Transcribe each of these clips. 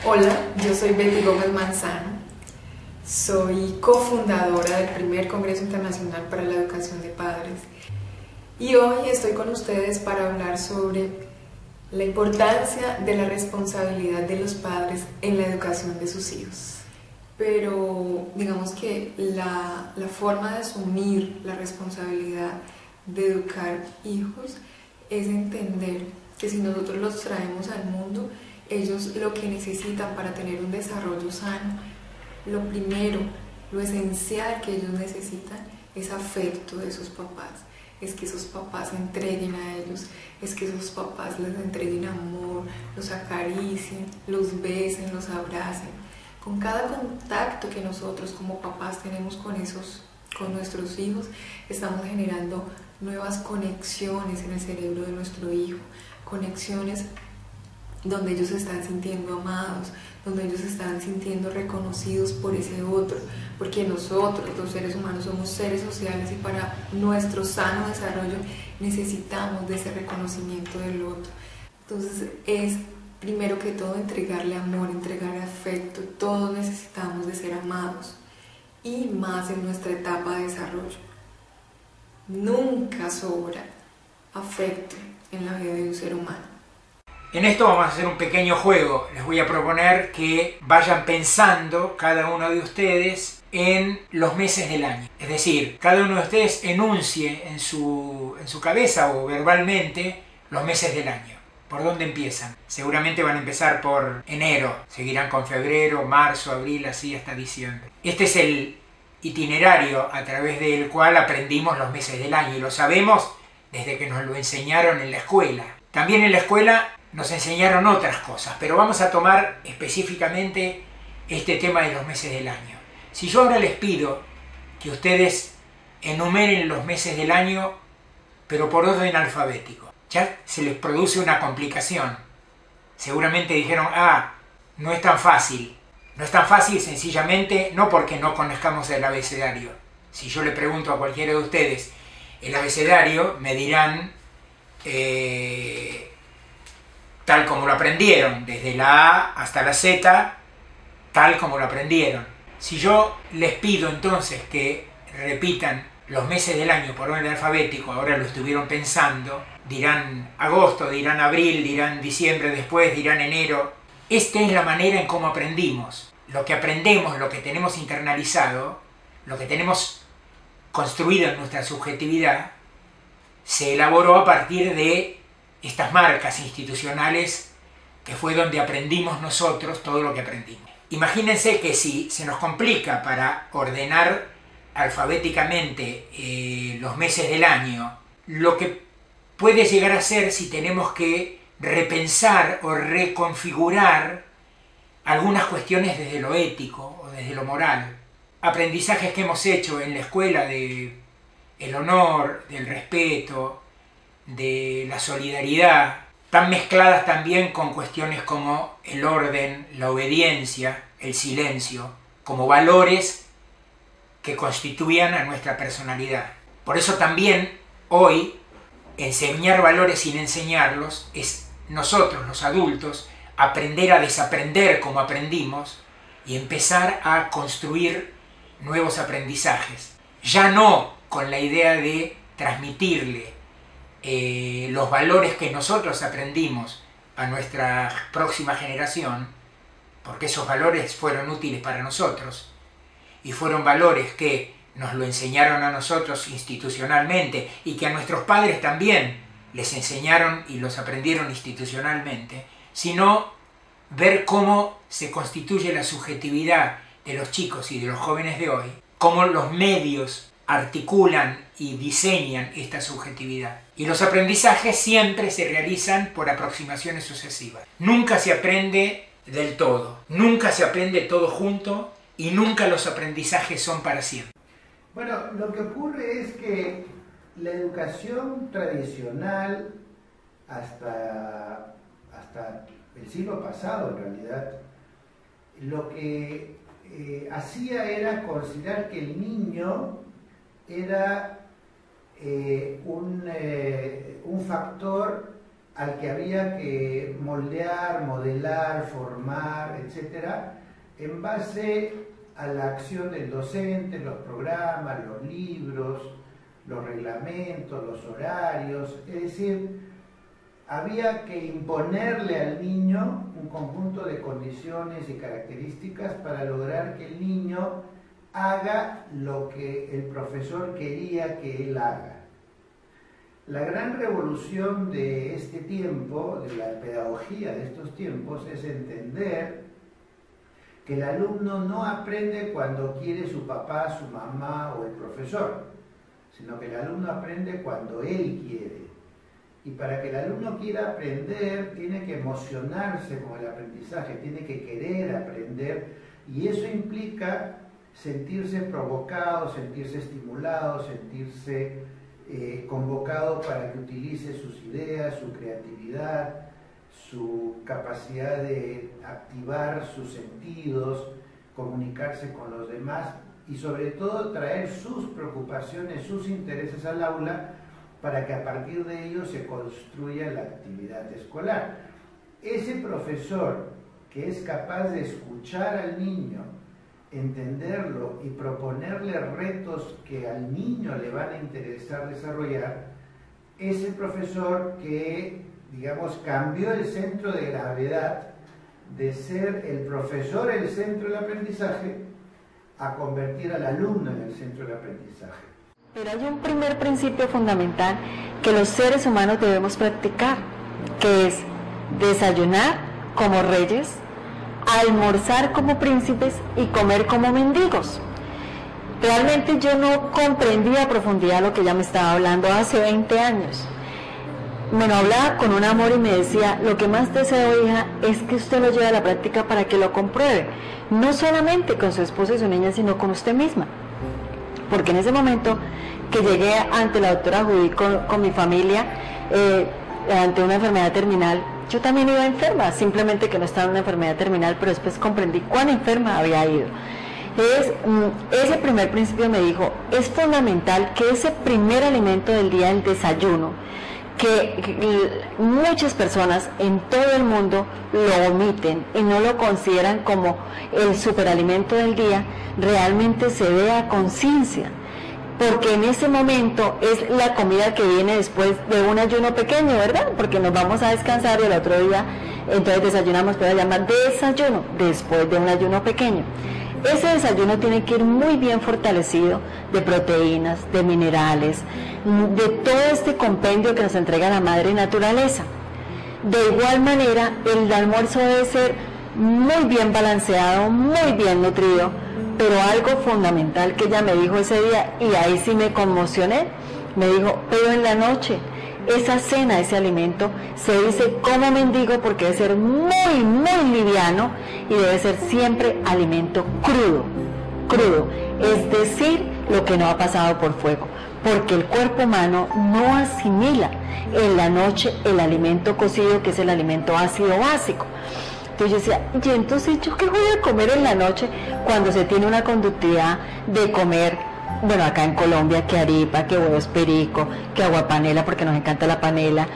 Hola, yo soy Betty Gómez Manzano, soy cofundadora del primer Congreso Internacional para la Educación de Padres y hoy estoy con ustedes para hablar sobre la importancia de la responsabilidad de los padres en la educación de sus hijos. Pero digamos que la forma de asumir la responsabilidad de educar hijos es entender que si nosotros los traemos al mundo, ellos lo que necesitan para tener un desarrollo sano, lo primero, lo esencial que ellos necesitan es afecto de sus papás, es que esos papás se entreguen a ellos, es que esos papás les entreguen amor, los acaricien, los besen, los abracen. Con cada contacto que nosotros como papás tenemos con nuestros hijos, estamos generando nuevas conexiones en el cerebro de nuestro hijo, conexiones donde ellos se están sintiendo amados, donde ellos se están sintiendo reconocidos por ese otro, porque nosotros, los seres humanos, somos seres sociales y para nuestro sano desarrollo necesitamos de ese reconocimiento del otro. Entonces es, primero que todo, entregarle amor, entregarle afecto. Todos necesitamos de ser amados y más en nuestra etapa de desarrollo. Nunca sobra afecto en la vida de un ser humano. En esto vamos a hacer un pequeño juego. Les voy a proponer que vayan pensando cada uno de ustedes en los meses del año. Es decir, cada uno de ustedes enuncie en su cabeza o verbalmente los meses del año. ¿Por dónde empiezan? Seguramente van a empezar por enero, seguirán con febrero, marzo, abril, así hasta diciembre. Este es el itinerario a través del cual aprendimos los meses del año y lo sabemos desde que nos lo enseñaron en la escuela. También en la escuela nos enseñaron otras cosas, pero vamos a tomar específicamente este tema de los meses del año. Si yo ahora les pido que ustedes enumeren los meses del año, pero por orden alfabético, ya se les produce una complicación. Seguramente dijeron, no es tan fácil. No es tan fácil sencillamente no porque no conozcamos el abecedario. Si yo le pregunto a cualquiera de ustedes el abecedario, me dirán tal como lo aprendieron, desde la A hasta la Z, tal como lo aprendieron. Si yo les pido entonces que repitan los meses del año por orden alfabético, ahora lo estuvieron pensando, dirán agosto, dirán abril, dirán diciembre después, dirán enero. Esta es la manera en cómo aprendimos. Lo que aprendemos, lo que tenemos internalizado, lo que tenemos construido en nuestra subjetividad, se elaboró a partir de estas marcas institucionales que fue donde aprendimos nosotros todo lo que aprendimos. Imagínense que si se nos complica para ordenar alfabéticamente los meses del año, lo que puede llegar a ser si tenemos que repensar o reconfigurar algunas cuestiones desde lo ético o desde lo moral. Aprendizajes que hemos hecho en la escuela de el honor, del respeto, de la solidaridad, tan mezcladas también con cuestiones como el orden, la obediencia, el silencio, como valores que constituían a nuestra personalidad. Por eso también hoy enseñar valores sin enseñarlos es nosotros, los adultos, aprender a desaprender como aprendimos y empezar a construir nuevos aprendizajes. Ya no con la idea de transmitirle los valores que nosotros aprendimos a nuestra próxima generación, porque esos valores fueron útiles para nosotros y fueron valores que nos lo enseñaron a nosotros institucionalmente y que a nuestros padres también les enseñaron y los aprendieron institucionalmente, sino ver cómo se constituye la subjetividad de los chicos y de los jóvenes de hoy, cómo los medios articulan y diseñan esta subjetividad. Y los aprendizajes siempre se realizan por aproximaciones sucesivas. Nunca se aprende del todo, nunca se aprende todo junto y nunca los aprendizajes son para siempre. Bueno, lo que ocurre es que la educación tradicional hasta el siglo pasado, en realidad, lo que hacía era considerar que el niño era un factor al que había que moldear, modelar, formar, etcétera, en base a la acción del docente, los programas, los libros, los reglamentos, los horarios. Es decir, había que imponerle al niño un conjunto de condiciones y características para lograr que el niño haga lo que el profesor quería que él haga. La gran revolución de este tiempo, de la pedagogía de estos tiempos, es entender que el alumno no aprende cuando quiere su papá, su mamá o el profesor, sino que el alumno aprende cuando él quiere. Y para que el alumno quiera aprender, tiene que emocionarse con el aprendizaje, tiene que querer aprender, y eso implica sentirse provocado, sentirse estimulado, sentirse convocado para que utilice sus ideas, su creatividad, su capacidad de activar sus sentidos, comunicarse con los demás y sobre todo traer sus preocupaciones, sus intereses al aula para que a partir de ellos se construya la actividad escolar. Ese profesor que es capaz de escuchar al niño, entenderlo y proponerle retos que al niño le van a interesar desarrollar, es el profesor que, digamos, cambió el centro de gravedad de ser el profesor el centro del aprendizaje a convertir al alumno en el centro del aprendizaje. Pero hay un primer principio fundamental que los seres humanos debemos practicar, que es desayunar como reyes, almorzar como príncipes y comer como mendigos. Realmente yo no comprendí a profundidad lo que ella me estaba hablando hace 20 años. Me lo hablaba con un amor y me decía, lo que más deseo, hija, es que usted lo lleve a la práctica para que lo compruebe, no solamente con su esposo y su niña, sino con usted misma. Porque en ese momento que llegué ante la doctora Judy con mi familia, ante una enfermedad terminal, yo también iba enferma, simplemente que no estaba en una enfermedad terminal, pero después comprendí cuán enferma había ido. Ese primer principio me dijo, es fundamental que ese primer alimento del día, el desayuno, que muchas personas en todo el mundo lo omiten y no lo consideran como el superalimento del día, realmente se dé a conciencia, porque en ese momento es la comida que viene después de un ayuno pequeño, ¿verdad? Porque nos vamos a descansar y el otro día entonces desayunamos, pero se llama desayuno, después de un ayuno pequeño. Ese desayuno tiene que ir muy bien fortalecido de proteínas, de minerales, de todo este compendio que nos entrega la madre naturaleza. De igual manera, el almuerzo debe ser muy bien balanceado, muy bien nutrido, pero algo fundamental que ella me dijo ese día, y ahí sí me conmocioné, me dijo, pero en la noche, esa cena, ese alimento, se dice como mendigo porque debe ser muy, muy liviano y debe ser siempre alimento crudo, es decir, lo que no ha pasado por fuego, porque el cuerpo humano no asimila en la noche el alimento cocido, que es el alimento ácido básico. Entonces yo decía, ¿y entonces yo qué voy a comer en la noche cuando se tiene una conductividad de comer, bueno, acá en Colombia, que arepa, que huevos perico, que aguapanela, porque nos encanta la panela,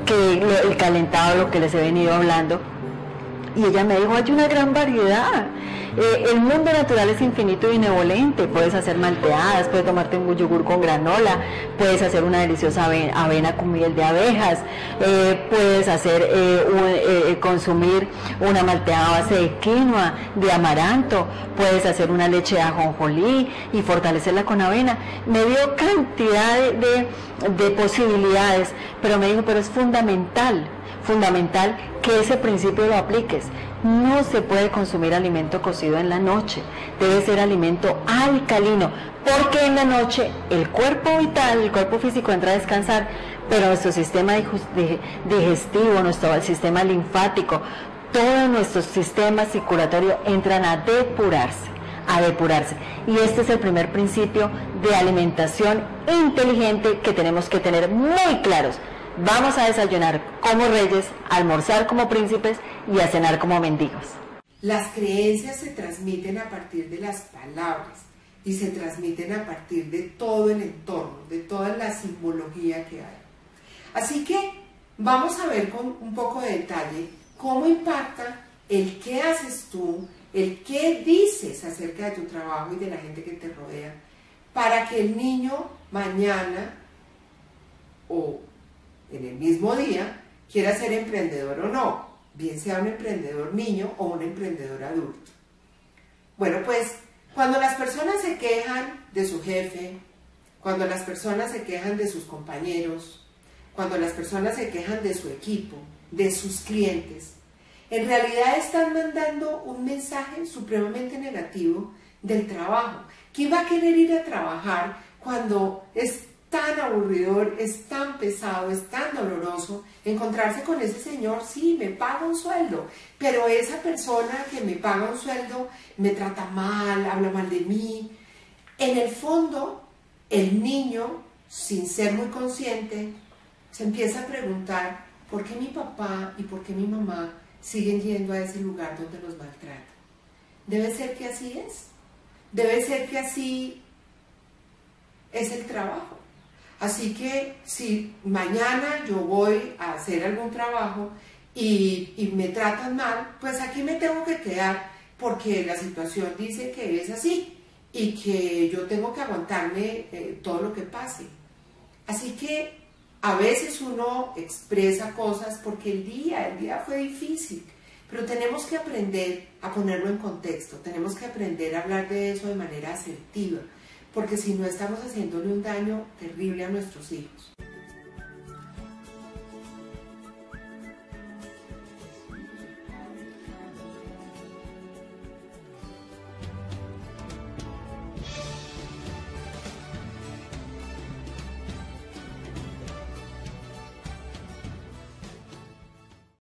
que el calentado, lo que les he venido hablando? Y ella me dijo, hay una gran variedad. El mundo natural es infinito y benevolente. Puedes hacer malteadas, puedes tomarte un yogur con granola, puedes hacer una deliciosa avena con miel de abejas, puedes hacer consumir una malteada a base de quinoa, de amaranto, puedes hacer una leche de ajonjolí y fortalecerla con avena. Me dio cantidad de posibilidades, pero me dijo, pero es fundamental que ese principio lo apliques. No se puede consumir alimento cocido en la noche, debe ser alimento alcalino, porque en la noche el cuerpo vital, el cuerpo físico entra a descansar, pero nuestro sistema digestivo, nuestro sistema linfático, todo nuestro sistema circulatorio entran a depurarse. Y este es el primer principio de alimentación inteligente que tenemos que tener muy claros. Vamos a desayunar como reyes, a almorzar como príncipes y a cenar como mendigos. Las creencias se transmiten a partir de las palabras y se transmiten a partir de todo el entorno, de toda la simbología que hay. Así que vamos a ver con un poco de detalle cómo impacta el qué haces tú, el qué dices acerca de tu trabajo y de la gente que te rodea, para que el niño mañana o en el mismo día quiera ser emprendedor o no, bien sea un emprendedor niño o un emprendedor adulto. Bueno, pues cuando las personas se quejan de su jefe, cuando las personas se quejan de sus compañeros, cuando las personas se quejan de su equipo, de sus clientes, en realidad están mandando un mensaje supremamente negativo del trabajo. ¿Quién va a querer ir a trabajar cuando es tan aburridor, es tan pesado, es tan doloroso encontrarse con ese señor? Sí, me paga un sueldo, pero esa persona que me paga un sueldo me trata mal, habla mal de mí. En el fondo, el niño, sin ser muy consciente, se empieza a preguntar ¿por qué mi papá y por qué mi mamá siguen yendo a ese lugar donde los maltratan? Debe ser que así es. Debe ser que así es el trabajo. Así que si mañana yo voy a hacer algún trabajo y me tratan mal, pues aquí me tengo que quedar porque la situación dice que es así y que yo tengo que aguantarme todo lo que pase. Así que a veces uno expresa cosas porque el día fue difícil, pero tenemos que aprender a ponerlo en contexto, tenemos que aprender a hablar de eso de manera asertiva, porque si no estamos haciéndole un daño terrible a nuestros hijos.